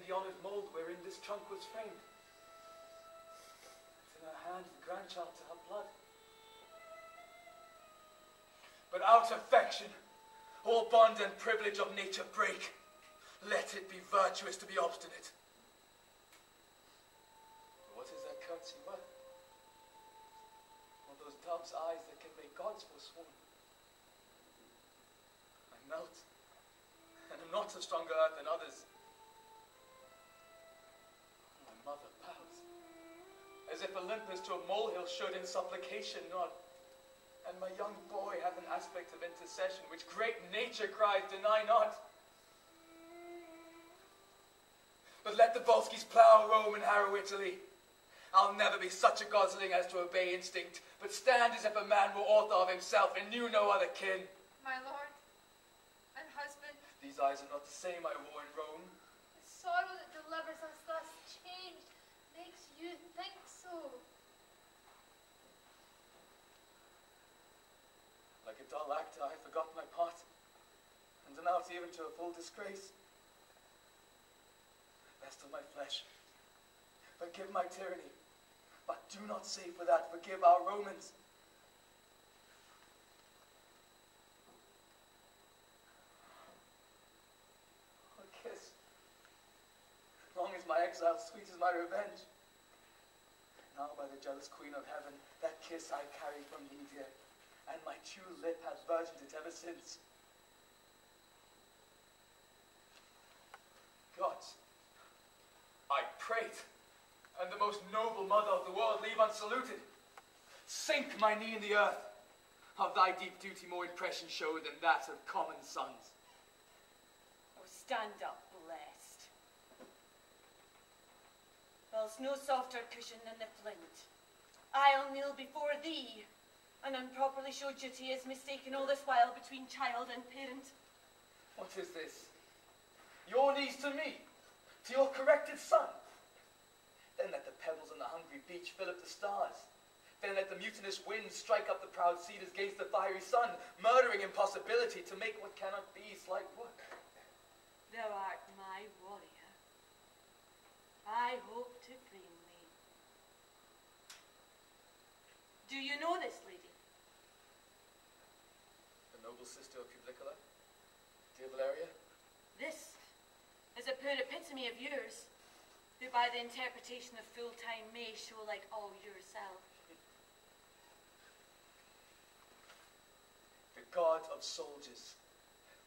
the honoured mould wherein this trunk was framed. And in her hand the grandchild to her blood. But out affection, all bond and privilege of nature break. Let it be virtuous to be obstinate. What is that courtesy worth? Or those dove's eyes that can make gods forsworn? I melt, and am not of stronger earth than others. My mother bows, as if Olympus to a molehill should in supplication nod. And my young boy hath an aspect of intercession, which great nature cries, deny not. But let the Volscians plough Rome and harrow Italy. I'll never be such a gosling as to obey instinct, but stand as if a man were author of himself and knew no other kin. My lord and husband. These eyes are not the same I wore in Rome. The sorrow that delivers us thus changed makes you think so. Like a dull actor, I forgot my part, and am out even to a full disgrace. Best of my flesh, forgive my tyranny, but do not say for that, forgive our Romans. A kiss, long is my exile, sweet is my revenge. Now by the jealous queen of heaven, that kiss I carry from thee, dear, and my true lip hath virgined it ever since. Gods, I prate, and the most noble mother of the world leave unsaluted. Sink my knee in the earth. Of thy deep duty more impression show than that of common sons. Oh, stand up, blessed. There's no softer cushion than the flint. I'll kneel before thee, and improperly show duty as mistaken all this while between child and parent. What is this? Your knees to me, to your corrected son. Then let the pebbles on the hungry beach fill up the stars. Then let the mutinous winds strike up the proud cedars against the fiery sun, murdering impossibility to make what cannot be slight work. Thou art my warrior. I hope to frame thee. Do you know this lady? The noble sister of Publicola, dear Valeria? This is a poor epitome of yours, who by the interpretation of full time may show like all yourself. The god of soldiers,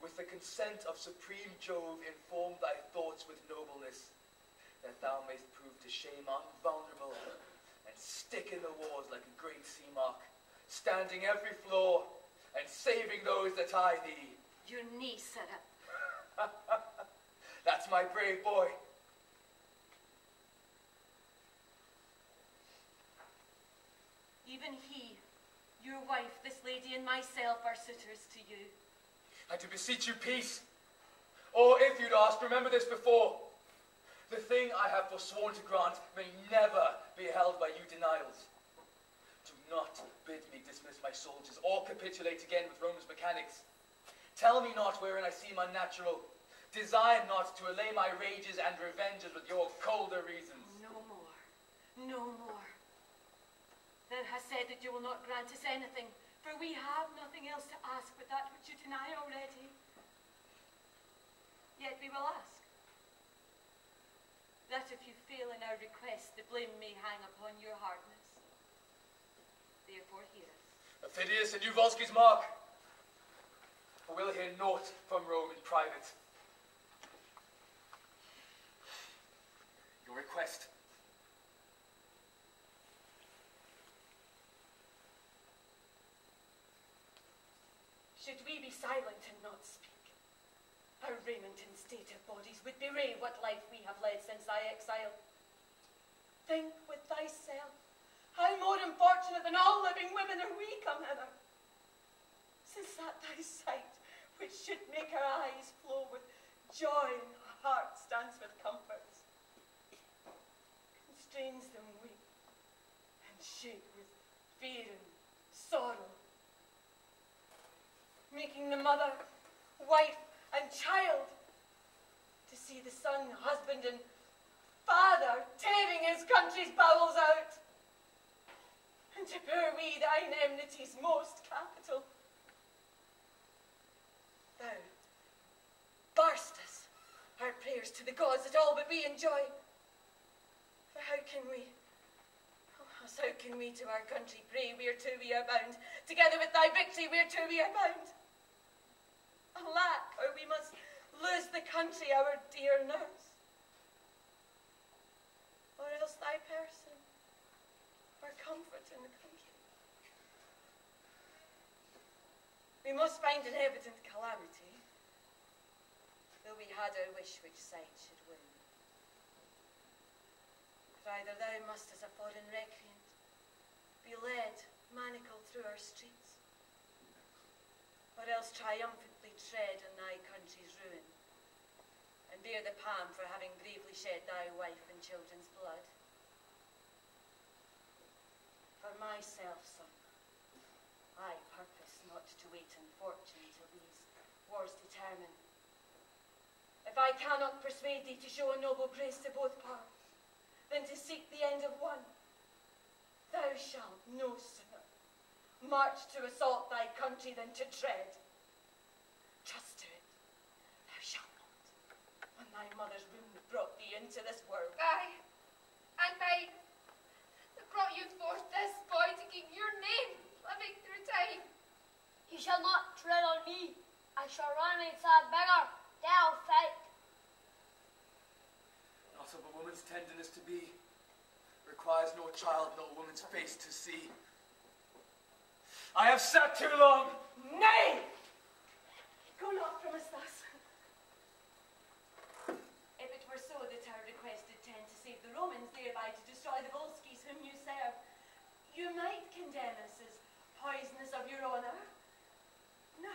with the consent of supreme Jove, inform thy thoughts with nobleness, that thou mayst prove to shame unvulnerable, and stick in the wars like a great sea mark, standing every flaw, and saving those that eye thee. Your knee, Sara. That's my brave boy. Even he, your wife, this lady, and myself are suitors to you. I do beseech you peace. Or if you'd ask, remember this before. The thing I have forsworn to grant may never be held by you denials. Do not bid me dismiss my soldiers, or capitulate again with Rome's mechanics. Tell me not wherein I seem unnatural. Desire not to allay my rages and revenges with your colder reasons. No more. No more. Thou hast said that you will not grant us anything, for we have nothing else to ask but that which you deny already. Yet we will ask, that if you fail in our request, the blame may hang upon your hardness. Therefore hear us. Aufidius and you Volscians mark, for we'll hear naught from Rome in private. Your request. Should we be silent and not speak, our raiment and state of bodies would bewray what life we have led since thy exile. Think with thyself, how more unfortunate than all living women are we come hither, since that thy sight, which should make our eyes flow with joy and our hearts dance with comforts, constrains them weep and shake with fear and sorrow, making the mother, wife, and child to see the son, husband, and father tearing his country's bowels out. And to poor we thine enmity's most capital. Thou barstest our prayers to the gods that all but we enjoy. For how can we to our country pray whereto we are bound, together with thy victory whereto we are bound? Alack, or we must lose the country, our dear nurse, or else thy person, our comfort in the country. We must find an evident calamity, though we had our wish which side should win. For either thou must, as a foreign recreant, be led manacled through our streets, or else triumphantly tread on thy country's ruin, and bear the palm for having bravely shed thy wife and children's blood. For myself, son, I purpose not to wait on fortune till these wars determine. If I cannot persuade thee to show a noble grace to both parts, than to seek the end of one, thou shalt no sooner march to assault thy country than to tread. Trust to it, thou shalt not, when thy mother's womb brought thee into this world. Aye, and mine, that brought you forth this boy to keep your name living through time. You shall not tread on me. I shall run inside beggar. Thou fight. Not of a woman's tenderness to be, requires no child, no woman's face to see. I have sat too long. Nay! Go not from us thus. If it were so that our request did tend to save the Romans, thereby to destroy the Volskis whom you serve, you might condemn us as poisonous of your honour. No.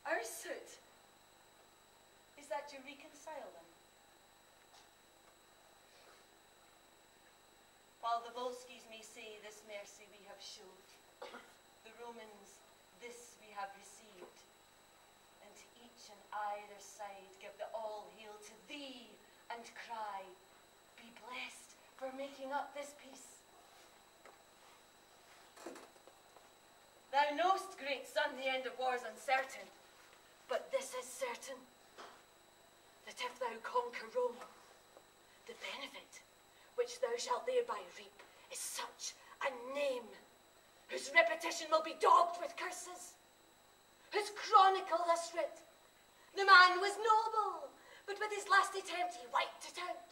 Our suit is that you reconcile them. While the Volskis may say this mercy we have showed, the Romans this we have received, and to each and either side give the all hail to thee, and cry, be blessed for making up this peace. Thou know'st, great son, the end of war is uncertain, but this is certain, that if thou conquer Rome, the benefit which thou shalt thereby reap is such a name, whose repetition will be daubed with curses, whose chronicle thus writ, the man was noble, but with his last attempt he wiped it out,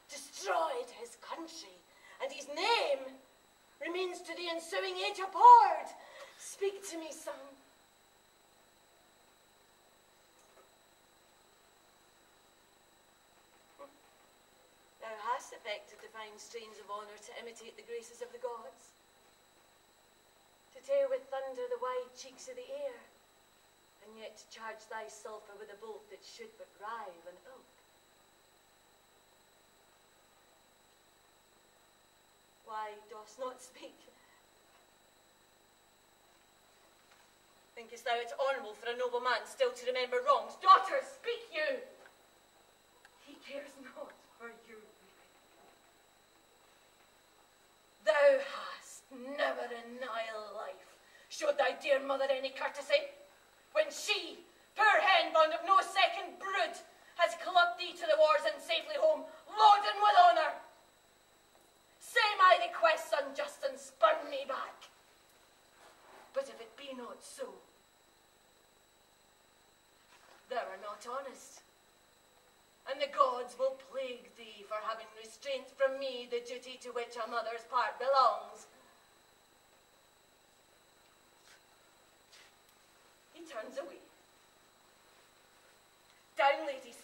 destroyed his country, and his name remains to the ensuing age abhorred. Speak to me, son. Thou hast affected the fine strains of honour to imitate the graces of the gods, to tear with thunder the wide cheeks of the air, and yet to charge thy sulphur with a bolt that should but rive an oak. Why dost not speak? Thinkest thou it honourable for a noble man still to remember wrongs? Daughter, speak you! He cares not for you. Thou hast never in thy life showed thy dear mother any courtesy, when she, poor hen-bond of no second brood, has clubbed thee to the wars and safely home, laden with honour. Say my requests unjust and spurn me back. But if it be not so, thou art not honest, and the gods will plague thee for having restraint from me the duty to which a mother's part belongs. He turns away. Down, ladies,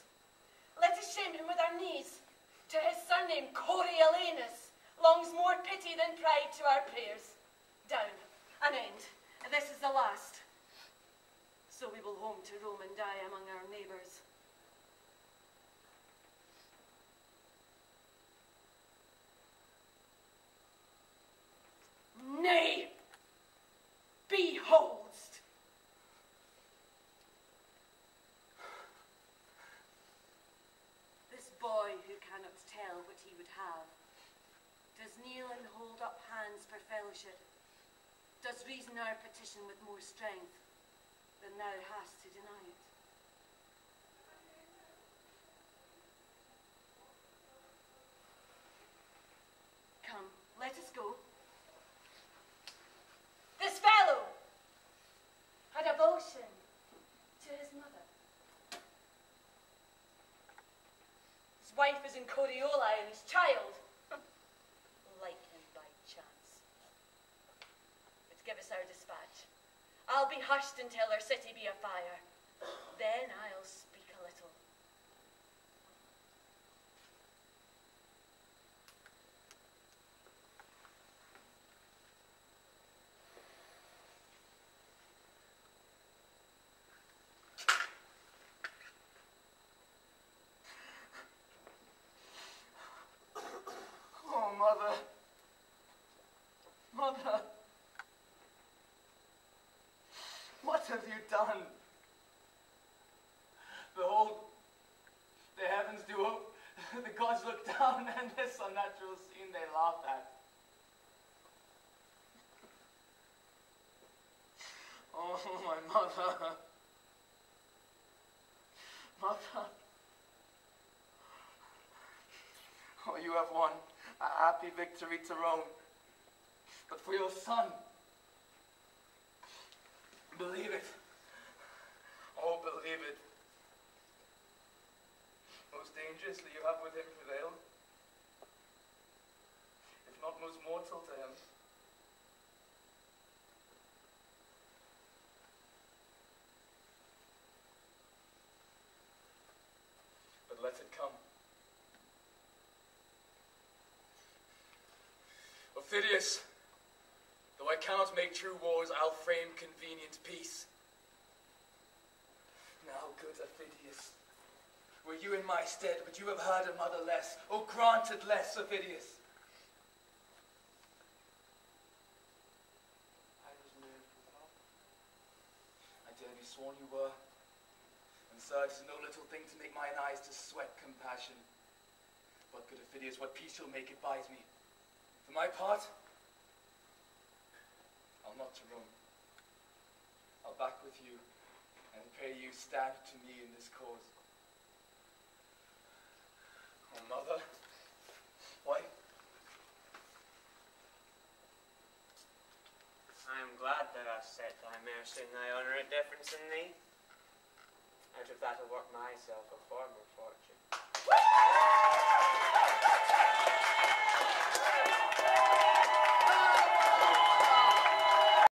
let us shame him with our knees. To his surname Coriolanus longs more pity than pride to our prayers. Down, an end, and this is the last. So we will home to Rome and die among our neighbours. Nay, beholdst. boy who cannot tell what he would have, does kneel and hold up hands for fellowship, does reason our petition with more strength than thou hast to deny it. Come, let us go. This fellow had a devotion to his mother. His wife is in Coriolanus and his child. Like him by chance. But give us our dispatch. I'll be hushed until our city be afire. Then I'll speak a little. Oh, Mother. Mother. What have you done? Behold, the heavens do open, the gods look down, and this unnatural scene they laugh at. Oh, my mother. Mother. Oh, you have won a happy victory to Rome. But for your son, believe it. Oh, believe it. Most dangerously you have with him prevailed, if not most mortal to him. But let it come. Ophidius, though I cannot make true wars, I'll frame convenient peace. Now, good Ophidius, were you in my stead, would you have heard a mother less, or granted less, Ophidius? I was moved with love. I dare be sworn you were. And sir, it is no little thing to make mine eyes to sweat compassion. But good Ophidius, what peace you'll make, advise me. For my part, I'll not to Rome. I'll back with you, and pray you stand to me in this cause. Oh, mother, why? I am glad that I set thy mercy and thy honour at difference in thee. Out of that I'll work myself a former fortune.